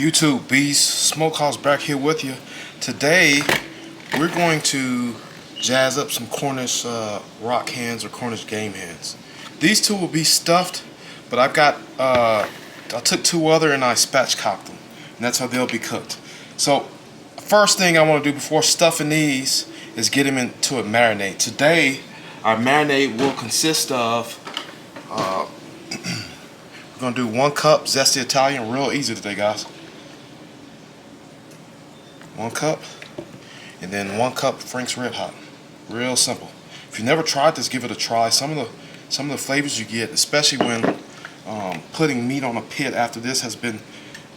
YouTube Beast Smokehouse back here with you. Today we're going to jazz up some Cornish rock hens or Cornish game hens. These two will be stuffed, but I've got I took two other and I spatchcocked them, and that's how they'll be cooked. So first thing I want to do before stuffing these is get them into a marinade. Today our marinade will consist of we're going to do 1 cup zesty Italian, real easy today guys. 1 cup, and then 1 cup Frank's Red Hot. Real simple. If you never tried this, give it a try. Some of the flavors you get, especially when putting meat on a pit after this has been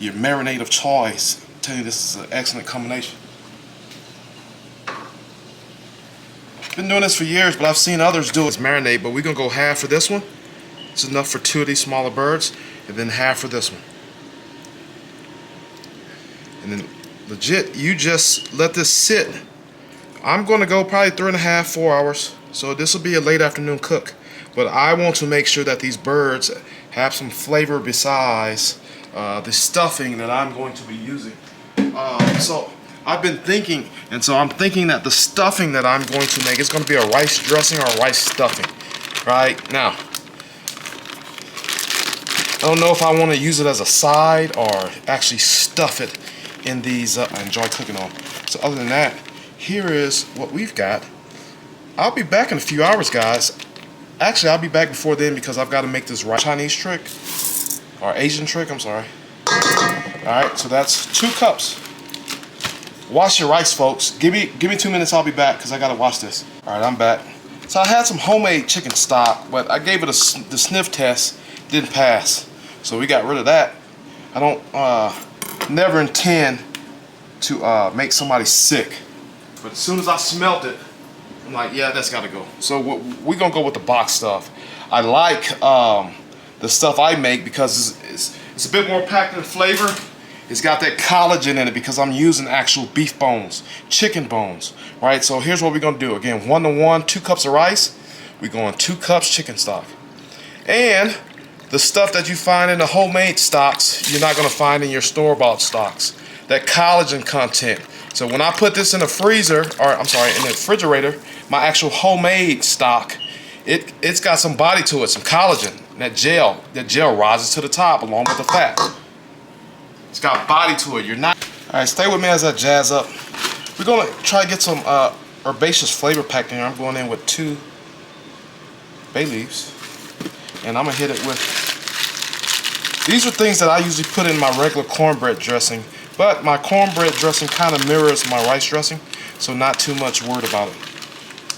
your marinade of choice, I tell you this is an excellent combination. Been doing this for years, but I've seen others do it. It's marinade, but we're gonna go half for this one. It's enough for 2 of these smaller birds, and then half for this one. And then legit, you just let this sit. I'm going to go probably 3.5 to 4 hours, so this will be a late afternoon cook. But I want to make sure that these birds have some flavor besides the stuffing that I'm going to be using. So I've been thinking, and so I'm thinking that the stuffing that I'm going to make is going to be a rice dressing or a rice stuffing. Right now, I don't know if I want to use it as a side or actually stuff it in these. I enjoy cooking on. So other than that, here is what we've got. I'll be back in a few hours, guys. Actually, I'll be back before then because I've got to make this Chinese trick or Asian trick. I'm sorry. All right, so that's 2 cups. Wash your rice, folks. Give me 2 minutes. I'll be back because I got to wash this. All right, I'm back. So I had some homemade chicken stock, but I gave it the sniff test. Didn't pass. So we got rid of that. I don't never intend to make somebody sick, but as soon as I smelt it, I'm like, yeah, that's got to go. So we're gonna go with the box stuff. I like the stuff I make because it's a bit more packed in flavor. It's got that collagen in it because I'm using actual beef bones, chicken bones, right? So here's what we're gonna do. Again, 1 to 1, 2 cups of rice. We're going 2 cups chicken stock, and the stuff that you find in the homemade stocks, you're not going to find in your store-bought stocks. That collagen content. So when I put this in the freezer, or I'm sorry, in the refrigerator, my actual homemade stock, it's got some body to it, some collagen. That gel rises to the top along with the fat. It's got body to it. You're not. All right, stay with me as I jazz up. We're going to try to get some herbaceous flavor packed in here. I'm going in with 2 bay leaves. And I'm going to hit it with, these are things that I usually put in my regular cornbread dressing, but my cornbread dressing kind of mirrors my rice dressing, so not too much worried about it.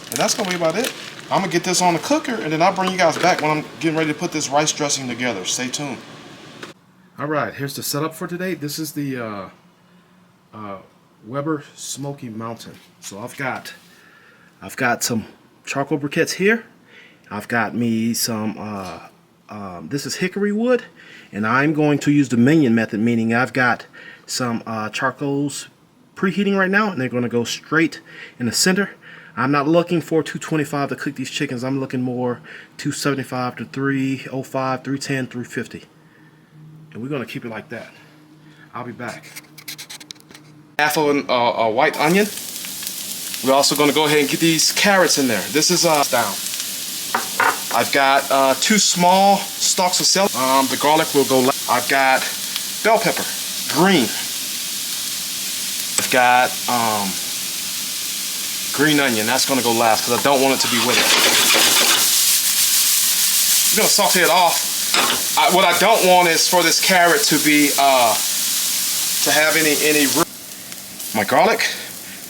And that's going to be about it. I'm going to get this on the cooker, and then I'll bring you guys back when I'm getting ready to put this rice dressing together. Stay tuned. Alright, here's the setup for today. This is the Weber Smokey Mountain. So I've got some charcoal briquettes here. I've got me some, this is hickory wood, and I'm going to use the minion method, meaning I've got some charcoals preheating right now, and they're going to go straight in the center. I'm not looking for 225 to cook these chickens. I'm looking more 275 to 305, 310, 350. And we're going to keep it like that. I'll be back. Half of a white onion. We're also going to go ahead and get these carrots in there. This is down. I've got 2 small stalks of celery. The garlic will go last. I've got bell pepper, green. I've got green onion. That's going to go last because I don't want it to be with it. I'm going to saute it off. What I don't want is for this carrot to be to have any root. My garlic,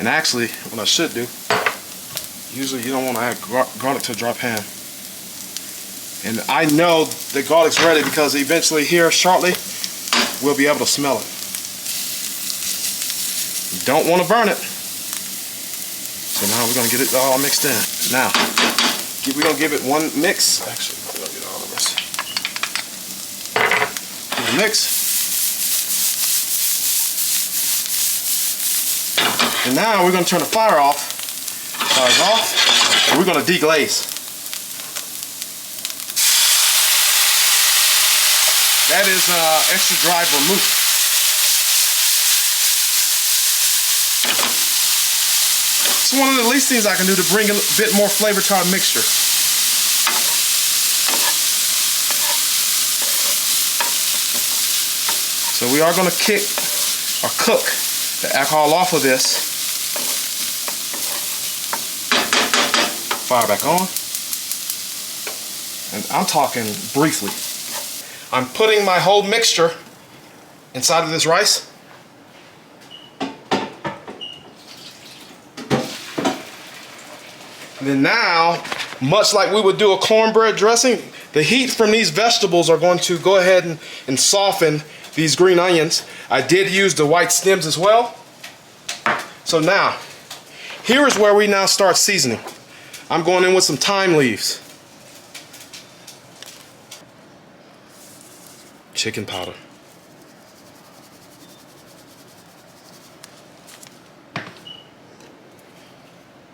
and actually what I should do. Usually you don't want to add garlic to a dry pan. And I know the garlic's ready because eventually here shortly we'll be able to smell it. You don't want to burn it. So now we're going to get it all mixed in. Now, we're going to give it one mix. Actually, we're going to get all of this. Give it a mix. And now we're going to turn the fire off. Fire's off. And we're going to deglaze. That is extra dry vermouth. It's one of the least things I can do to bring a bit more flavor to our mixture. So we are going to kick or cook the alcohol off of this. Fire back on. And I'm talking briefly. I'm putting my whole mixture inside of this rice. And then now, much like we would do a cornbread dressing, the heat from these vegetables are going to go ahead and soften these green onions. I did use the white stems as well. So now, here is where we now start seasoning. I'm going in with some thyme leaves. Chicken powder.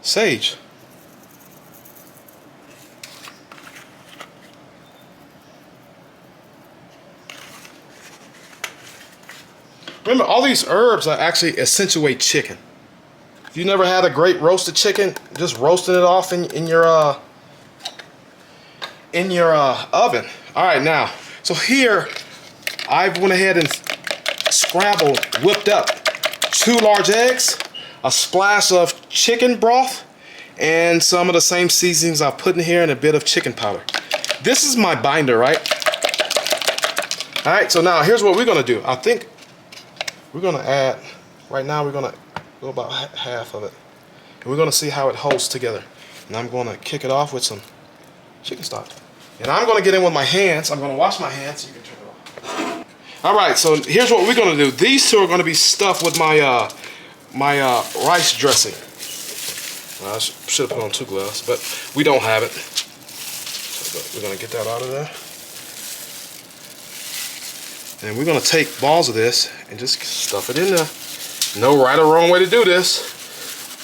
Sage. Remember, all these herbs are actually accentuate chicken. If you never had a great roasted chicken, just roasting it off in your oven. All right, now, so here I went ahead and whipped up 2 large eggs, a splash of chicken broth, and some of the same seasonings I've put in here, and a bit of chicken powder. This is my binder, right? All right, so now here's what we're gonna do. I think we're gonna add, right now we're gonna go about half of it. And we're gonna see how it holds together. And I'm gonna kick it off with some chicken stock. And I'm gonna get in with my hands. I'm gonna wash my hands so you can turn it off. All right, so here's what we're gonna do. These 2 are gonna be stuffed with my rice dressing. Well, I should have put on 2 gloves, but we don't have it. So we're gonna get that out of there. And we're gonna take balls of this and just stuff it in there. No right or wrong way to do this.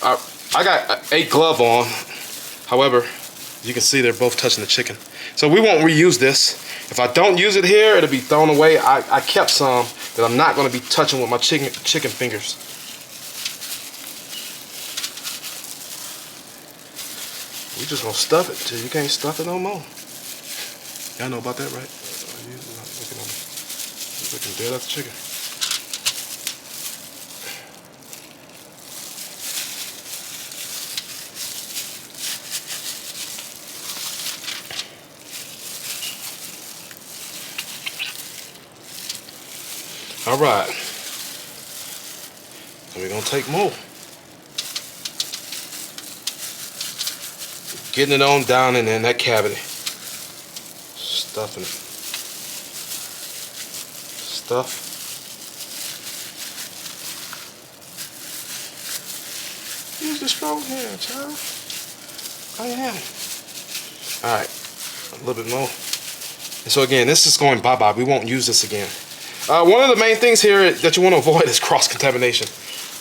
I got a glove on. However, you can see they're both touching the chicken. So we won't reuse this. If I don't use it here, it'll be thrown away. I kept some that I'm not gonna be touching with my chicken fingers. We just gonna stuff it till you can't stuff it no more. Y'all know about that, right? Looking dead at the chicken. All right. And we're gonna take more. Getting it on down in there in that cavity. Stuffing it. Stuff. Use the strong hand, child. I am. Alright, a little bit more. And so again, this is going bye-bye. We won't use this again. One of the main things here that you want to avoid is cross-contamination.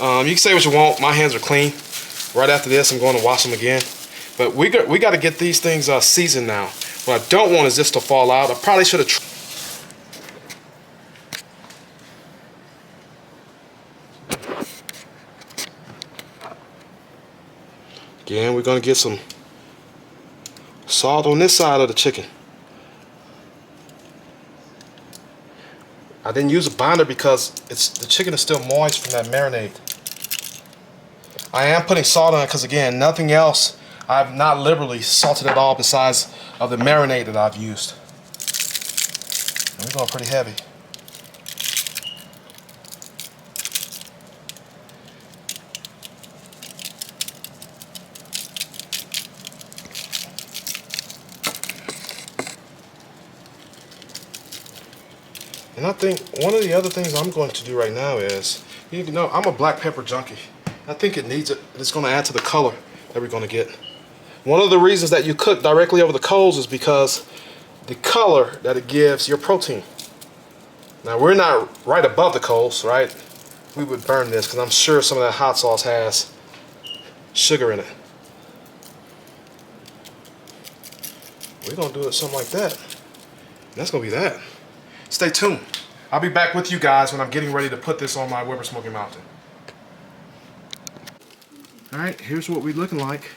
You can say what you want. My hands are clean. Right after this, I'm going to wash them again. But we got to get these things seasoned now. What I don't want is this to fall out. I probably should have. Again, we're going to get some salt on this side of the chicken. I didn't use a binder because the chicken is still moist from that marinade. I am putting salt on it because, again, nothing else. I've not liberally salted at all besides of the marinade that I've used. And we're going pretty heavy. And I think one of the other things I'm going to do right now is, you know, I'm a black pepper junkie. I think it needs it. It's going to add to the color that we're going to get. One of the reasons that you cook directly over the coals is because the color that it gives your protein. Now we're not right above the coals, right? We would burn this because I'm sure some of that hot sauce has sugar in it. We're going to do it something like that. That's going to be that. Stay tuned. I'll be back with you guys when I'm getting ready to put this on my Weber Smokey Mountain. Alright, here's what we're looking like.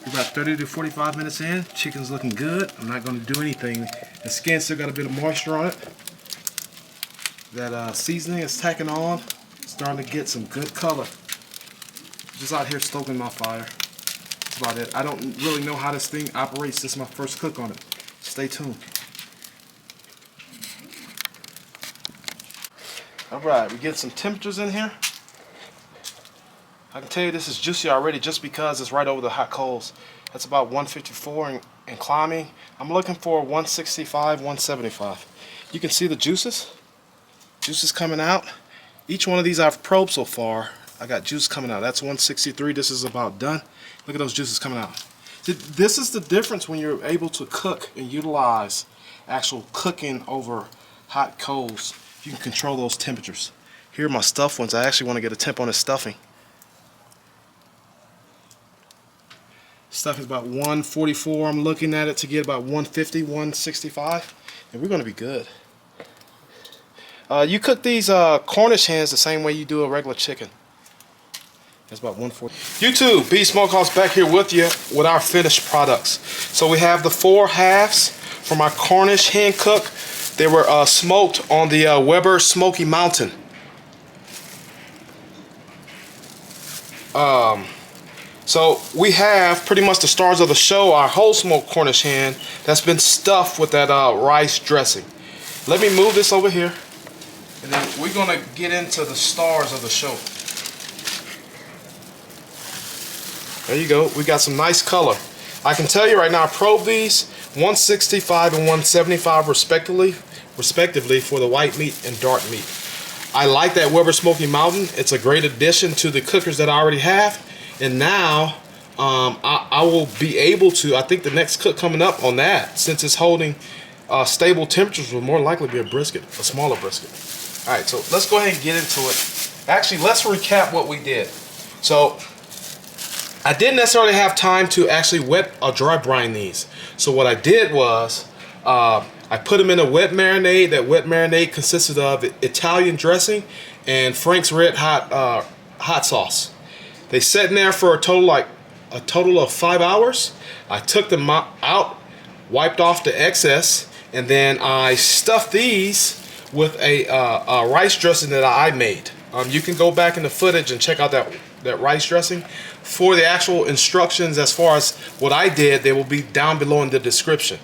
We're about 30 to 45 minutes in. Chicken's looking good. I'm not going to do anything. The skin still got a bit of moisture on it. That seasoning is tacking on. Starting to get some good color. Just out here stoking my fire. That's about it. I don't really know how this thing operates. This is my first cook on it. Stay tuned. Alright, we get some temperatures in here. I can tell you this is juicy already just because it's right over the hot coals. That's about 154 and climbing. I'm looking for 165, 175. You can see the juices. Juices coming out. Each one of these I've probed so far. I got juice coming out. That's 163. This is about done. Look at those juices coming out. This is the difference when you're able to cook and utilize actual cooking over hot coals. You can control those temperatures. Here are my stuffed ones. I actually want to get a temp on this stuffing. Stuffing is about 144. I'm looking at it to get about 150, 165. And we're going to be good. You cook these Cornish hens the same way you do a regular chicken. That's about 140. YouTube, B Smokehouse back here with you with our finished products. So we have the 4 halves from our Cornish hen cook. They were smoked on the Weber Smokey Mountain. So we have pretty much the stars of the show, our whole smoked Cornish hen that's been stuffed with that rice dressing. Let me move this over here, and then we're going to get into the stars of the show. There you go. We got some nice color. I can tell you right now, I probed these 165 and 175 respectively for the white meat and dark meat. I like that Weber Smoky Mountain. It's a great addition to the cookers that I already have. And now I will be able to, I think the next cook coming up on that, since it's holding stable temperatures, will more likely be a brisket, a smaller brisket. All right, so let's go ahead and get into it. Actually, let's recap what we did. So I didn't necessarily have time to actually wet or dry brine these. So what I did was I put them in a wet marinade. That wet marinade consisted of Italian dressing and Frank's Red Hot hot sauce. They sat in there for a total of 5 hours. I took them out, wiped off the excess, and then I stuffed these with a rice dressing that I made. You can go back in the footage and check out that rice dressing. For the actual instructions as far as what I did, they will be down below in the description.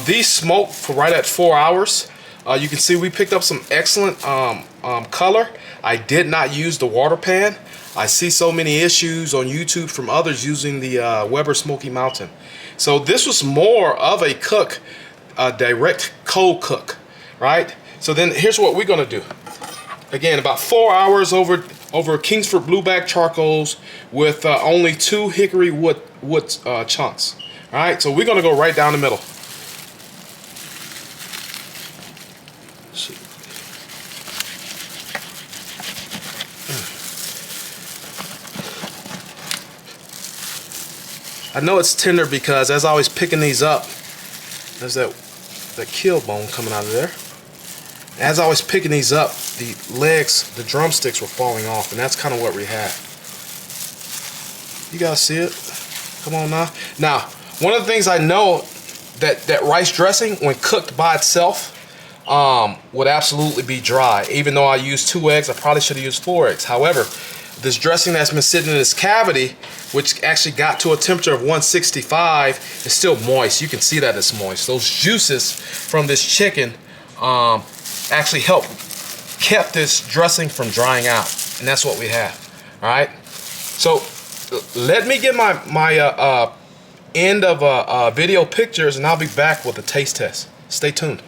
These smoked for right at 4 hours. You can see we picked up some excellent color. I did not use the water pan. I see so many issues on YouTube from others using the Weber Smoky Mountain. So this was more of a cook, a direct cold cook, right? So then here's what we're gonna do. Again, about 4 hours over Kingsford Blue Bag Charcoals with only 2 Hickory Wood Chunks. All right, so we're gonna go right down the middle. I know it's tender because as I was picking these up, there's that keel bone coming out of there. As I was picking these up, the legs, the drumsticks were falling off, and that's kind of what we had. You guys see it? Come on now. Now, one of the things I know that rice dressing, when cooked by itself, would absolutely be dry. Even though I used 2 eggs, I probably should have used 4 eggs. However, this dressing that's been sitting in this cavity, which actually got to a temperature of 165, is still moist. You can see that it's moist. Those juices from this chicken actually kept this dressing from drying out, and that's what we have. All right. So let me get my end of video pictures, and I'll be back with a taste test. Stay tuned.